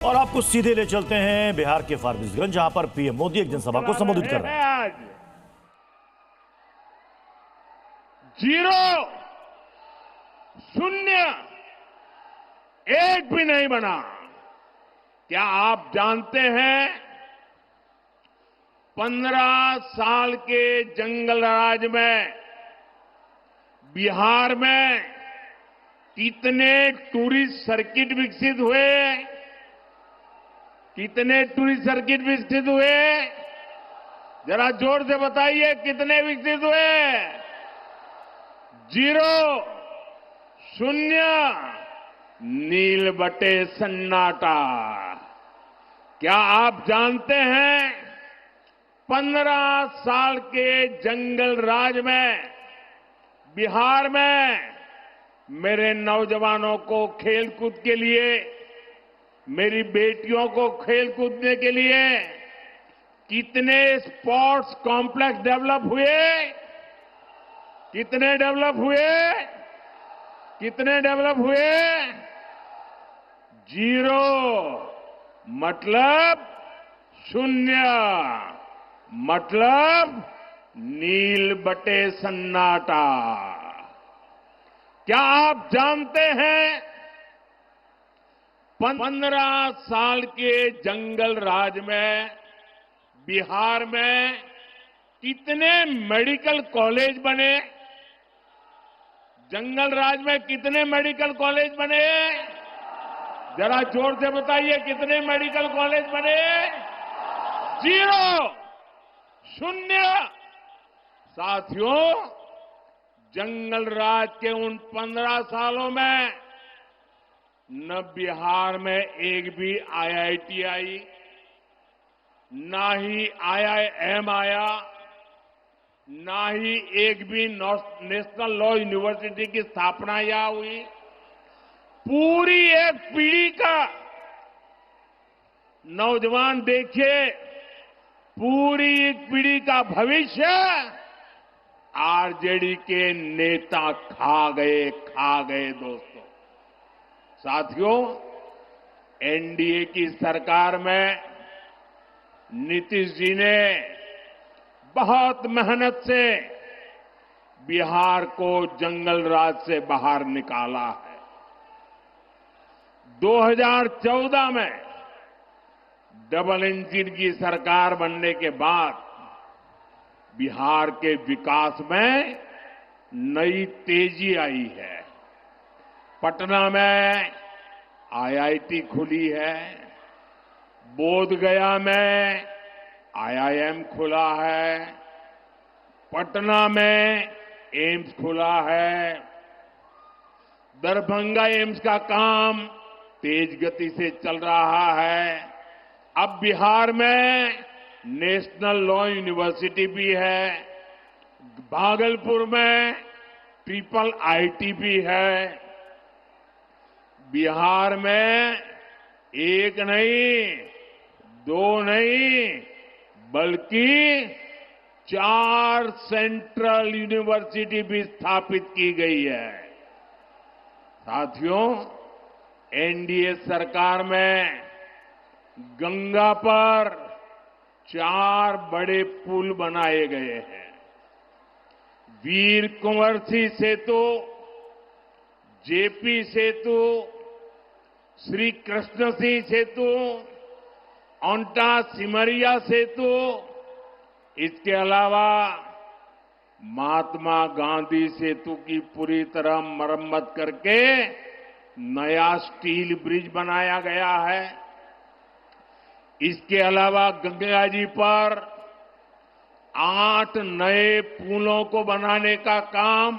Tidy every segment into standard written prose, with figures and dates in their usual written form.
और आपको सीधे ले चलते हैं बिहार के फारबिसगंज, जहां पर पीएम मोदी एक जनसभा को संबोधित कर रहे हैं। आज जीरो, शून्य, एक भी नहीं बना। क्या आप जानते हैं 15 साल के जंगल राज में बिहार में कितने टूरिस्ट सर्किट विकसित हुए? कितने टूरिस्ट सर्किट विकसित हुए? जरा जोर से बताइए, कितने विकसित हुए? जीरो, शून्य, नील बटे सन्नाटा। क्या आप जानते हैं 15 साल के जंगल राज में बिहार में मेरे नौजवानों को खेलकूद के लिए, मेरी बेटियों को खेल कूदने के लिए कितने स्पोर्ट्स कॉम्प्लेक्स डेवलप हुए? कितने डेवलप हुए? कितने डेवलप हुए? जीरो, मतलब शून्य, मतलब नील बटे सन्नाटा। क्या आप जानते हैं 15 साल के जंगल राज में बिहार में कितने मेडिकल कॉलेज बने? जंगल राज में कितने मेडिकल कॉलेज बने? जरा जोर से बताइए, कितने मेडिकल कॉलेज बने? जीरो, शून्य। साथियों, जंगल राज के उन 15 सालों में न बिहार में एक भी आईआईटी आई, ना ही आईआईएम आया, ना ही एक भी नेशनल लॉ यूनिवर्सिटी की स्थापना यहां हुई। पूरी एक पीढ़ी का नौजवान देखिए, पूरी एक पीढ़ी का भविष्य आरजेडी के नेता खा गए दोस्तों। साथियों, एनडीए की सरकार में नीतीश जी ने बहुत मेहनत से बिहार को जंगल राज से बाहर निकाला है। 2014 में डबल इंजन की सरकार बनने के बाद बिहार के विकास में नई तेजी आई है। पटना में आईआईटी खुली है, बोधगया में आईआईएम खुला है, पटना में एम्स खुला है, दरभंगा एम्स का काम तेज गति से चल रहा है। अब बिहार में नेशनल लॉ यूनिवर्सिटी भी है, भागलपुर में ट्रिपल आईटी भी है। बिहार में एक नहीं, दो नहीं, बल्कि 4 सेंट्रल यूनिवर्सिटी भी स्थापित की गई है। साथियों, एनडीए सरकार में गंगा पर 4 बड़े पुल बनाए गए हैं। वीर कुंवर सिंह सेतु, जेपी सेतु, श्री कृष्ण सिंह सेतु, ओंटा सिमरिया सेतु, इसके अलावा महात्मा गांधी सेतु की पूरी तरह मरम्मत करके नया स्टील ब्रिज बनाया गया है। इसके अलावा गंगा जी पर 8 नए पुलों को बनाने का काम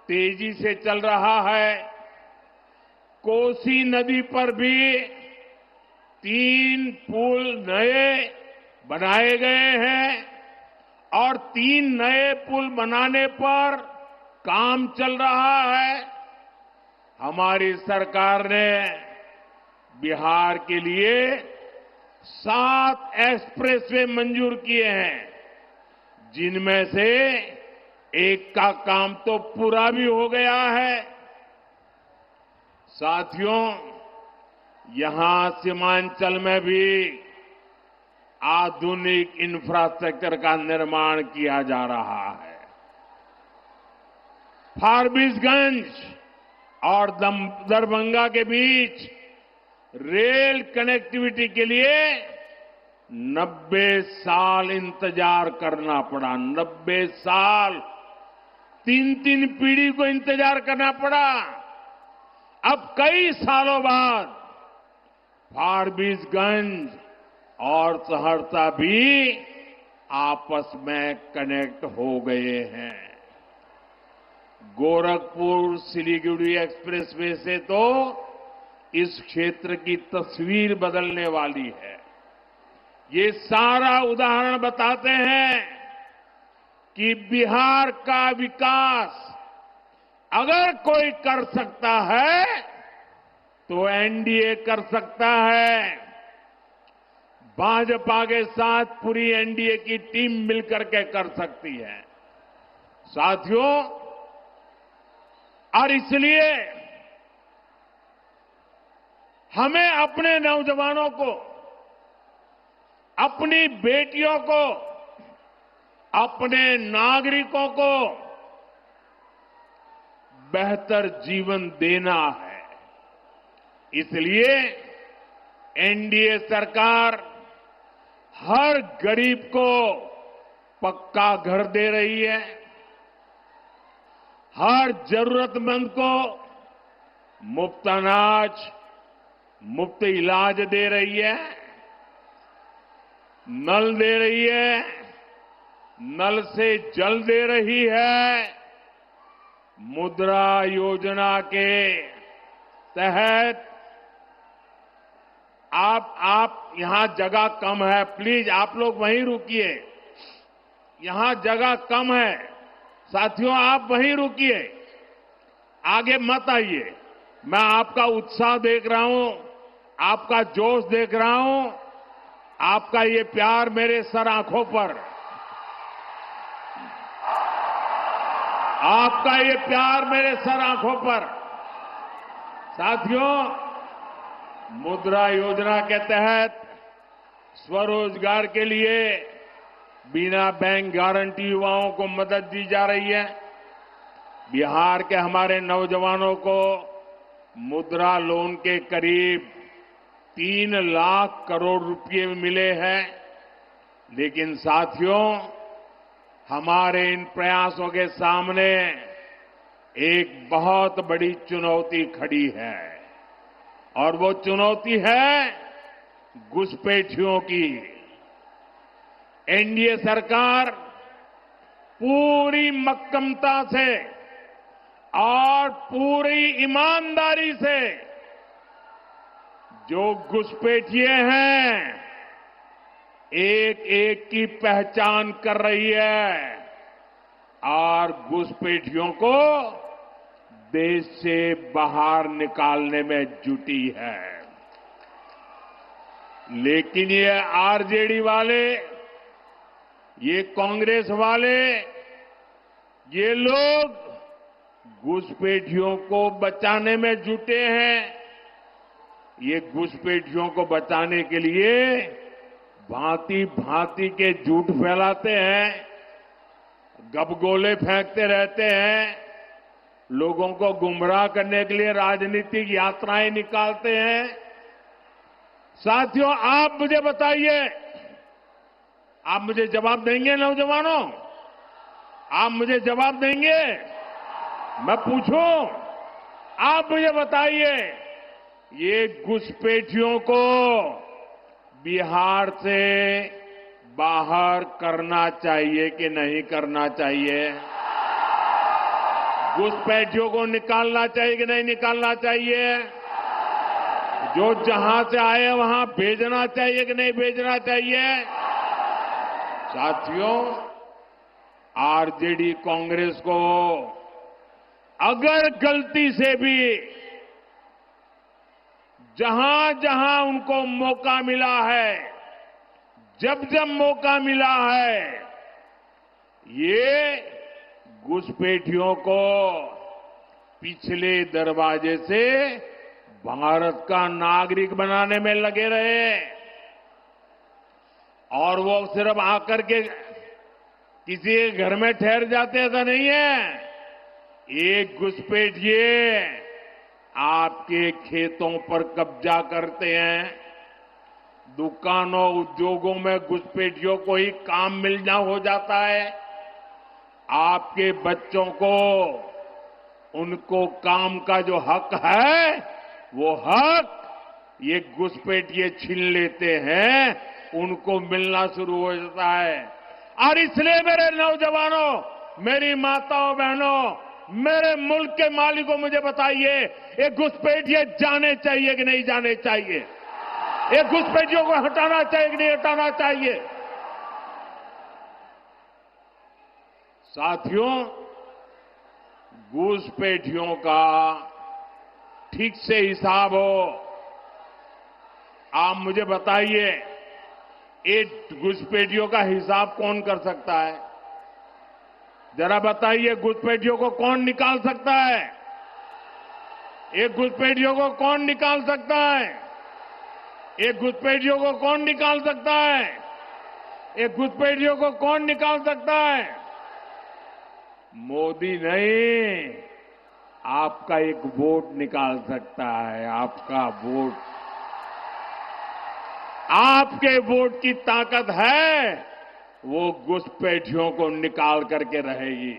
तेजी से चल रहा है। कोसी नदी पर भी 3 पुल नए बनाए गए हैं और 3 नए पुल बनाने पर काम चल रहा है। हमारी सरकार ने बिहार के लिए 7 एक्सप्रेसवे मंजूर किए हैं, जिनमें से एक का काम तो पूरा भी हो गया है। साथियों, यहां सीमांचल में भी आधुनिक इंफ्रास्ट्रक्चर का निर्माण किया जा रहा है। फारबिसगंज और दरभंगा के बीच रेल कनेक्टिविटी के लिए 90 साल इंतजार करना पड़ा। 90 साल, 3 पीढ़ी को इंतजार करना पड़ा। अब कई सालों बाद फारबिसगंज और सहरसा भी आपस में कनेक्ट हो गए हैं। गोरखपुर सिलीगुड़ी एक्सप्रेसवे से तो इस क्षेत्र की तस्वीर बदलने वाली है। ये सारा उदाहरण बताते हैं कि बिहार का विकास अगर कोई कर सकता है तो एनडीए कर सकता है। भाजपा के साथ पूरी एनडीए की टीम मिलकर के कर सकती है साथियों। और इसलिए हमें अपने नौजवानों को, अपनी बेटियों को, अपने नागरिकों को बेहतर जीवन देना है। इसलिए एनडीए सरकार हर गरीब को पक्का घर दे रही है, हर जरूरतमंद को मुफ्त अनाज, मुफ्त इलाज दे रही है, नल दे रही है, नल से जल दे रही है। मुद्रा योजना के तहत आप यहां जगह कम है, प्लीज आप लोग वहीं रुकिए। यहां जगह कम है साथियों, आप वहीं रुकिए, आगे मत आइए। मैं आपका उत्साह देख रहा हूं, आपका जोश देख रहा हूं, आपका ये प्यार मेरे सर आंखों पर, आपका ये प्यार मेरे सर आंखों पर। साथियों, मुद्रा योजना के तहत स्वरोजगार के लिए बिना बैंक गारंटी युवाओं को मदद दी जा रही है। बिहार के हमारे नौजवानों को मुद्रा लोन के करीब 3 लाख करोड़ रुपए मिले हैं। लेकिन साथियों, हमारे इन प्रयासों के सामने एक बहुत बड़ी चुनौती खड़ी है और वो चुनौती है घुसपैठियों की। एनडीए सरकार पूरी मक्कमता से और पूरी ईमानदारी से जो घुसपैठिए हैं एक एक की पहचान कर रही है और घुसपैठियों को देश से बाहर निकालने में जुटी है। लेकिन ये आरजेडी वाले, ये कांग्रेस वाले, ये लोग घुसपैठियों को बचाने में जुटे हैं। ये घुसपैठियों को बचाने के लिए भांति भांति के झूठ फैलाते हैं, गपगोले फेंकते रहते हैं, लोगों को गुमराह करने के लिए राजनीतिक यात्राएं निकालते हैं। साथियों, आप मुझे बताइए, आप मुझे जवाब देंगे नौजवानों? आप मुझे जवाब देंगे? मैं पूछूं, आप मुझे बताइए, ये घुसपैठियों को बिहार से बाहर करना चाहिए कि नहीं करना चाहिए? घुसपैठियों को निकालना चाहिए कि नहीं निकालना चाहिए? जो जहां से आए वहां भेजना चाहिए कि नहीं भेजना चाहिए? साथियों, आरजेडी कांग्रेस को अगर गलती से भी जहां जहां उनको मौका मिला है, जब जब मौका मिला है, ये घुसपैठियों को पिछले दरवाजे से भारत का नागरिक बनाने में लगे रहे। और वो सिर्फ आकर के किसी के घर में ठहर जाते ऐसा नहीं है। एक घुसपैठिए आपके खेतों पर कब्जा करते हैं। दुकानों उद्योगों में घुसपैठियों को ही काम मिलना हो जाता है। आपके बच्चों को उनको काम का जो हक है वो हक ये घुसपैठिए छीन लेते हैं, उनको मिलना शुरू हो जाता है। और इसलिए मेरे नौजवानों, मेरी माताओं बहनों, मेरे मुल्क के मालिकों, मुझे बताइए ये घुसपैठिए जाने चाहिए कि नहीं जाने चाहिए? ये घुसपैठियों को हटाना चाहिए कि नहीं हटाना चाहिए? साथियों, घुसपैठियों का ठीक से हिसाब हो। आप मुझे बताइए, ये घुसपैठियों का हिसाब कौन कर सकता है? जरा बताइए, घुसपैठियों को कौन निकाल सकता है? ये घुसपैठियों को कौन निकाल सकता है? ये घुसपैठियों को कौन निकाल सकता है? ये घुसपैठियों को कौन निकाल सकता है? मोदी नहीं, आपका एक वोट निकाल सकता है। आपका वोट, आपके वोट की ताकत है, वो घुसपैठियों को निकाल करके रहेगी।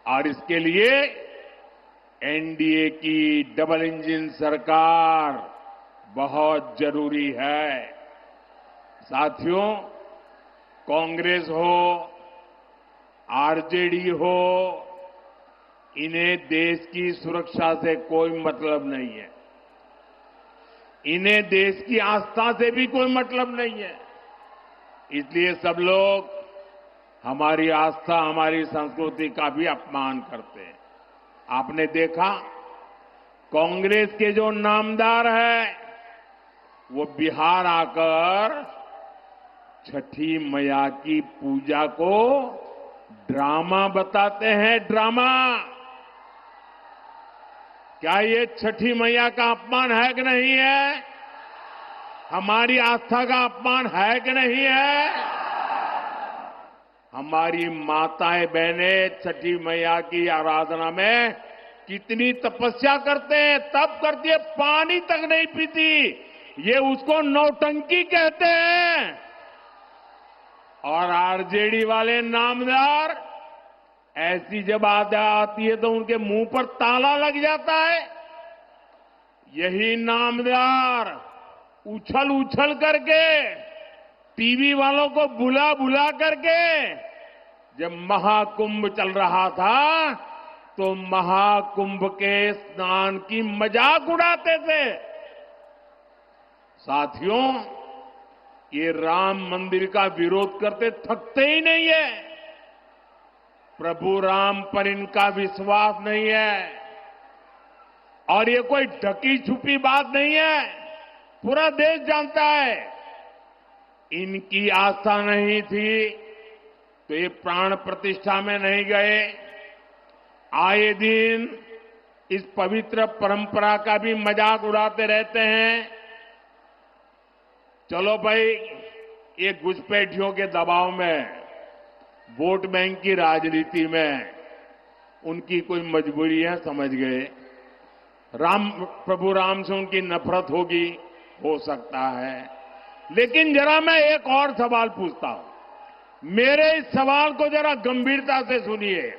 और इसके लिए एनडीए की डबल इंजन सरकार बहुत जरूरी है। साथियों, कांग्रेस हो, आरजेडी हो, इन्हें देश की सुरक्षा से कोई मतलब नहीं है। इन्हें देश की आस्था से भी कोई मतलब नहीं है। इसलिए सब लोग हमारी आस्था, हमारी संस्कृति का भी अपमान करते हैं। आपने देखा, कांग्रेस के जो नामदार है वो बिहार आकर छठी मैया की पूजा को ड्रामा बताते हैं। ड्रामा! क्या ये छठी मैया का अपमान है कि नहीं है? हमारी आस्था का अपमान है कि नहीं है? हमारी माताएं बहनें छठी मैया की आराधना में कितनी तपस्या करते हैं, तब करती है, पानी तक नहीं पीती। ये उसको नौटंकी कहते हैं। और आरजेडी वाले नामदार, ऐसी जब आती है तो उनके मुंह पर ताला लग जाता है। यही नामदार उछल उछल करके, टीवी वालों को बुला बुला करके, जब महाकुंभ चल रहा था तो महाकुंभ के स्नान की मजाक उड़ाते थे। साथियों, ये राम मंदिर का विरोध करते थकते ही नहीं है। प्रभु राम पर इनका विश्वास नहीं है। और ये कोई ढकी छुपी बात नहीं है, पूरा देश जानता है। इनकी आस्था नहीं थी तो ये प्राण प्रतिष्ठा में नहीं गए। आए दिन इस पवित्र परंपरा का भी मजाक उड़ाते रहते हैं। चलो भाई, ये घुसपैठियों के दबाव में, वोट बैंक की राजनीति में उनकी कोई मजबूरी है, समझ गए। प्रभु राम से उनकी नफरत होगी, हो सकता है। लेकिन जरा मैं एक और सवाल पूछता हूं। मेरे इस सवाल को जरा गंभीरता से सुनिए।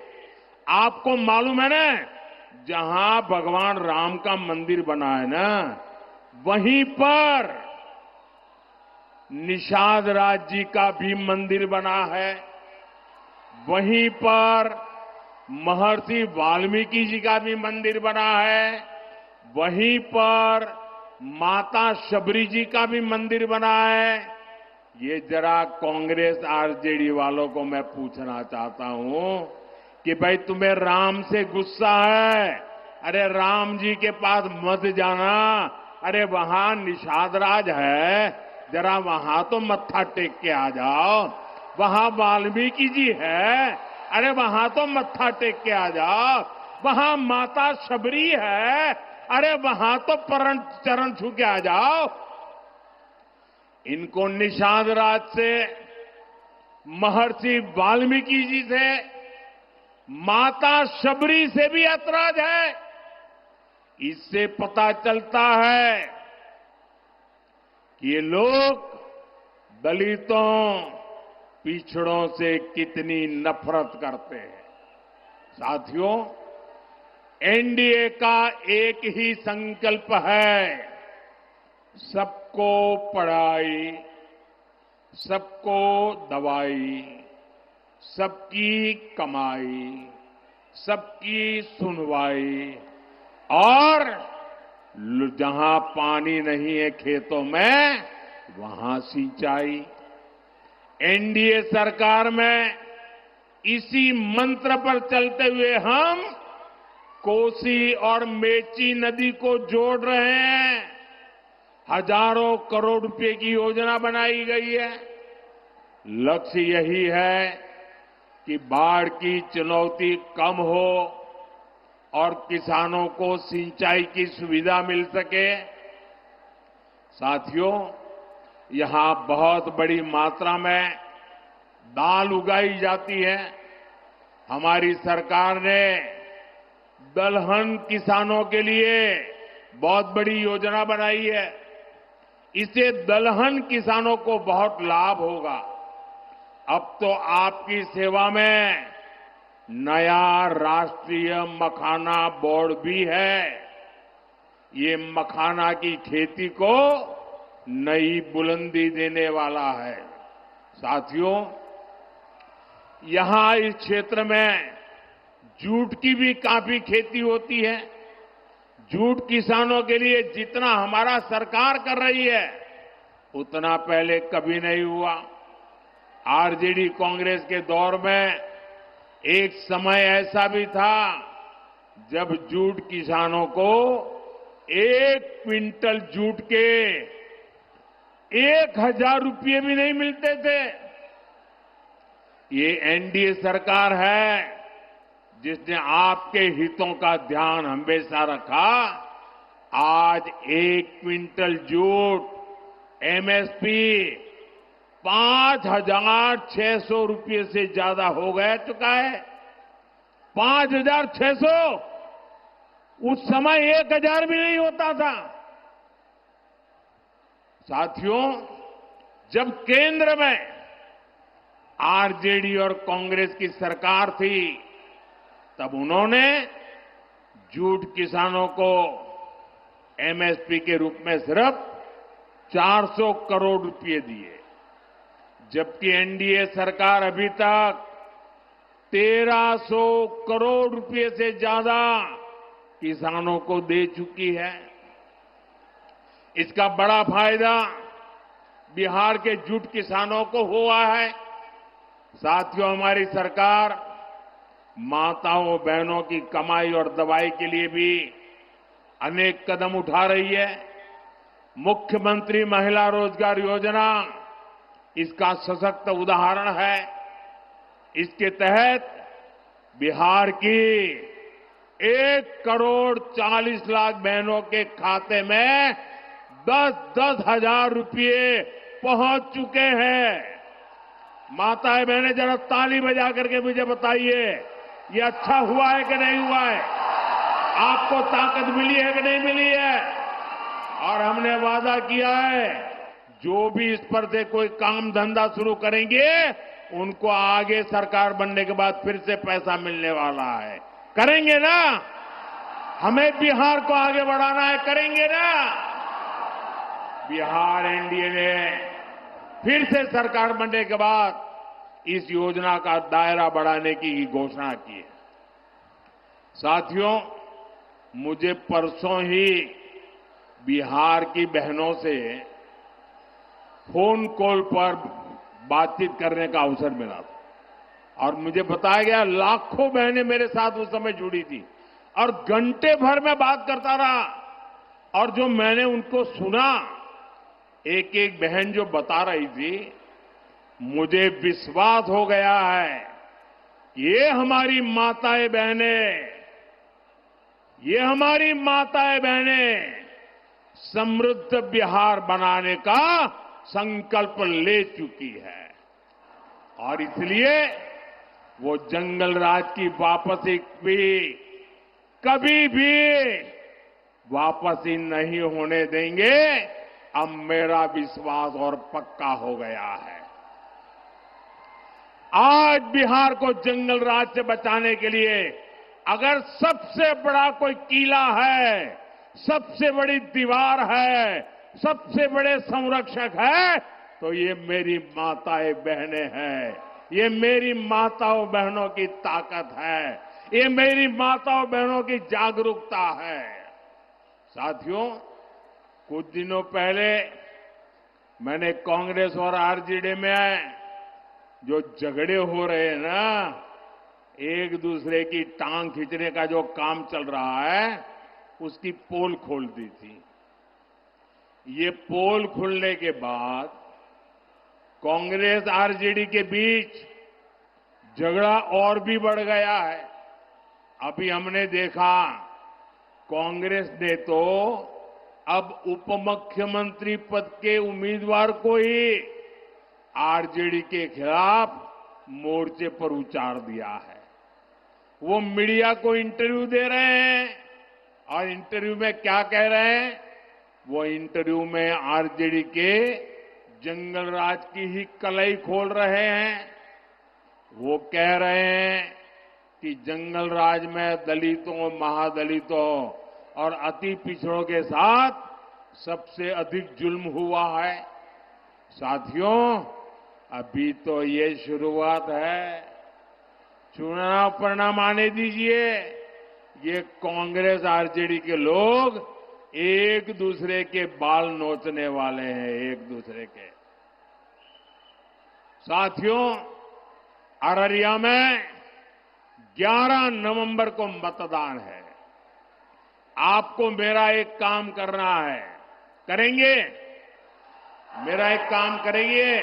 आपको मालूम है ना, जहां भगवान राम का मंदिर बना है ना, वहीं पर निषाद राज जी का भी मंदिर बना है। वहीं पर महर्षि वाल्मीकि जी का भी मंदिर बना है। वहीं पर माता शबरी जी का भी मंदिर बना है। ये जरा कांग्रेस आरजेडी वालों को मैं पूछना चाहता हूं कि भाई, तुम्हें राम से गुस्सा है? अरे राम जी के पास मत जाना। अरे वहां निषाद राज है, जरा वहां तो मत्था टेक के आ जाओ। वहां वाल्मीकि जी है, अरे वहां तो मत्था टेक के आ जाओ। वहां माता शबरी है, अरे वहां तो चरण छू के आ जाओ। इनको निषाद राज से, महर्षि वाल्मीकि जी से, माता शबरी से भी ऐतराज है। इससे पता चलता है कि ये लोग दलितों, पिछड़ों से कितनी नफरत करते हैं। साथियों, एनडीए का एक ही संकल्प है, सबको पढ़ाई, सबको दवाई, सबकी कमाई, सबकी सुनवाई, और जहां पानी नहीं है खेतों में वहां सिंचाई। एनडीए सरकार में इसी मंत्र पर चलते हुए हम कोसी और मेची नदी को जोड़ रहे हैं। हजारों करोड़ रुपए की योजना बनाई गई है। लक्ष्य यही है कि बाढ़ की चुनौती कम हो और किसानों को सिंचाई की सुविधा मिल सके। साथियों, यहां बहुत बड़ी मात्रा में दाल उगाई जाती है। हमारी सरकार ने दलहन किसानों के लिए बहुत बड़ी योजना बनाई है। इससे दलहन किसानों को बहुत लाभ होगा। अब तो आपकी सेवा में नया राष्ट्रीय मखाना बोर्ड भी है। ये मखाना की खेती को नई बुलंदी देने वाला है। साथियों, यहां इस क्षेत्र में जूट की भी काफी खेती होती है। जूट किसानों के लिए जितना हमारा सरकार कर रही है उतना पहले कभी नहीं हुआ। आरजेडी कांग्रेस के दौर में एक समय ऐसा भी था जब जूट किसानों को 1 क्विंटल जूट के 1000 रुपये भी नहीं मिलते थे। ये एनडीए सरकार है जिसने आपके हितों का ध्यान हमेशा रखा। आज 1 क्विंटल जूट एमएसपी 5,600 रुपये से ज्यादा हो गया चुका है। 5,600। उस समय 1,000 भी नहीं होता था। साथियों, जब केंद्र में आरजेडी और कांग्रेस की सरकार थी तब उन्होंने जूट किसानों को एमएसपी के रूप में सिर्फ 400 करोड़ रुपए दिए, जबकि एनडीए सरकार अभी तक 1300 करोड़ रुपए से ज्यादा किसानों को दे चुकी है। इसका बड़ा फायदा बिहार के जूट किसानों को हुआ है। साथियों, हमारी सरकार माताओं बहनों की कमाई और दवाई के लिए भी अनेक कदम उठा रही है। मुख्यमंत्री महिला रोजगार योजना इसका सशक्त उदाहरण है। इसके तहत बिहार की 1,40,00,000 बहनों के खाते में 10-10 हजार रुपये पहुंच चुके हैं। माताएं बहनें जरा ताली बजा करके मुझे बताइए, ये अच्छा हुआ है कि नहीं हुआ है? आपको ताकत मिली है कि नहीं मिली है? और हमने वादा किया है जो भी इस पर से कोई काम धंधा शुरू करेंगे उनको आगे सरकार बनने के बाद फिर से पैसा मिलने वाला है। करेंगे ना? हमें बिहार को आगे बढ़ाना है, करेंगे ना? बिहार एनडीए ने फिर से सरकार बनने के बाद इस योजना का दायरा बढ़ाने की घोषणा की है। साथियों, मुझे परसों ही बिहार की बहनों से फोन कॉल पर बातचीत करने का अवसर मिला था और मुझे बताया गया लाखों बहनें मेरे साथ उस समय जुड़ी थी और घंटे भर में बात करता रहा। और जो मैंने उनको सुना, एक एक बहन जो बता रही थी, मुझे विश्वास हो गया है ये हमारी माताएं बहनें ये हमारी माताएं बहनें समृद्ध बिहार बनाने का संकल्प ले चुकी है और इसलिए वो जंगल राज की वापसी भी कभी भी वापसी नहीं होने देंगे। अब मेरा विश्वास और पक्का हो गया है। आज बिहार को जंगल राज से बचाने के लिए अगर सबसे बड़ा कोई किला है, सबसे बड़ी दीवार है, सबसे बड़े संरक्षक है तो ये मेरी माताएं बहनें हैं। ये मेरी माताओं बहनों की ताकत है। ये मेरी माताओं बहनों की जागरूकता है। साथियों, कुछ दिनों पहले मैंने कांग्रेस और आरजेडी में जो झगड़े हो रहे हैं ना, एक दूसरे की टांग खींचने का जो काम चल रहा है, उसकी पोल खोल दी थी। ये पोल खुलने के बाद कांग्रेस आरजेडी के बीच झगड़ा और भी बढ़ गया है। अभी हमने देखा कांग्रेस ने तो अब उप मुख्यमंत्री पद के उम्मीदवार को ही आरजेडी के खिलाफ मोर्चे पर उतार दिया है। वो मीडिया को इंटरव्यू दे रहे हैं और इंटरव्यू में क्या कह रहे हैं? वो इंटरव्यू में आरजेडी के जंगल राज की ही कलई खोल रहे हैं। वो कह रहे हैं कि जंगल राज में दलितों, महादलितों और अति पिछड़ों के साथ सबसे अधिक जुल्म हुआ है। साथियों, अभी तो ये शुरुआत है। चुनाव परिणाम आने दीजिए। ये कांग्रेस आरजेडी के लोग एक दूसरे के बाल नोचने वाले हैं, एक दूसरे के। साथियों, अररिया में 11 नवंबर को मतदान है। आपको मेरा एक काम करना है। करेंगे? मेरा एक काम करेंगे?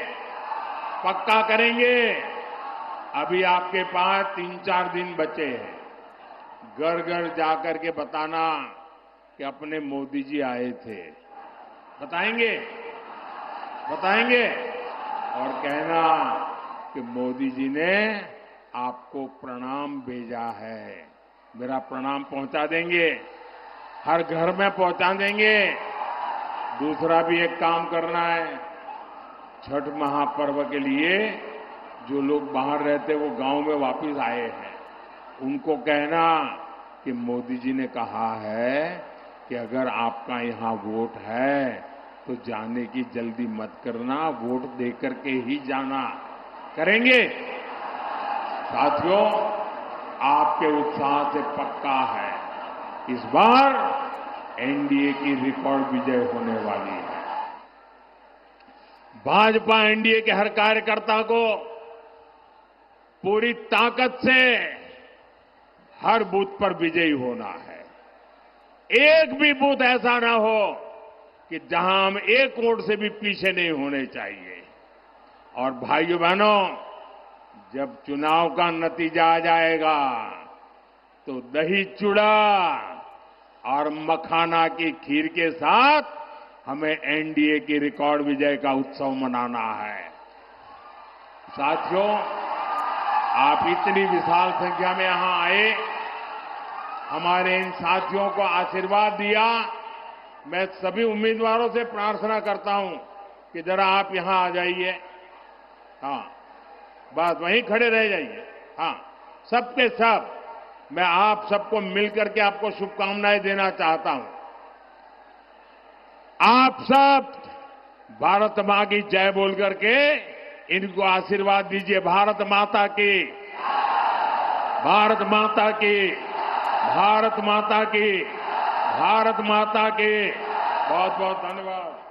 पक्का करेंगे? अभी आपके पास 3-4 दिन बचे हैं। घर घर जाकर के बताना कि अपने मोदी जी आए थे। बताएंगे? बताएंगे? और कहना कि मोदी जी ने आपको प्रणाम भेजा है। मेरा प्रणाम पहुंचा देंगे, हर घर में पहुंचा देंगे। दूसरा भी एक काम करना है। छठ महापर्व के लिए जो लोग बाहर रहते वो गांव में वापस आए हैं, उनको कहना कि मोदी जी ने कहा है कि अगर आपका यहां वोट है तो जाने की जल्दी मत करना, वोट देकर के ही जाना। करेंगे? साथियों, आपके उत्साह से पक्का है इस बार एनडीए की रिकॉर्ड विजय होने वाली है। भाजपा एनडीए के हर कार्यकर्ता को पूरी ताकत से हर बूथ पर विजयी होना है। एक भी बूथ ऐसा ना हो कि जहां हम एक वोट से भी पीछे नहीं होने चाहिए। और भाइयों बहनों, जब चुनाव का नतीजा आ जाएगा तो दही चूड़ा और मखाना की खीर के साथ हमें एनडीए की रिकॉर्ड विजय का उत्सव मनाना है। साथियों, आप इतनी विशाल संख्या में यहां आए, हमारे इन साथियों को आशीर्वाद दिया। मैं सभी उम्मीदवारों से प्रार्थना करता हूं कि जरा आप यहां आ जाइए। हाँ, बस वहीं खड़े रह जाइए। हाँ, सबके सब मैं आप सबको मिलकर के आपको शुभकामनाएं देना चाहता हूं। आप सब भारत मां की जय बोल करके इनको आशीर्वाद दीजिए। भारत माता की, भारत माता की, भारत माता की, भारत माता की। बहुत बहुत धन्यवाद।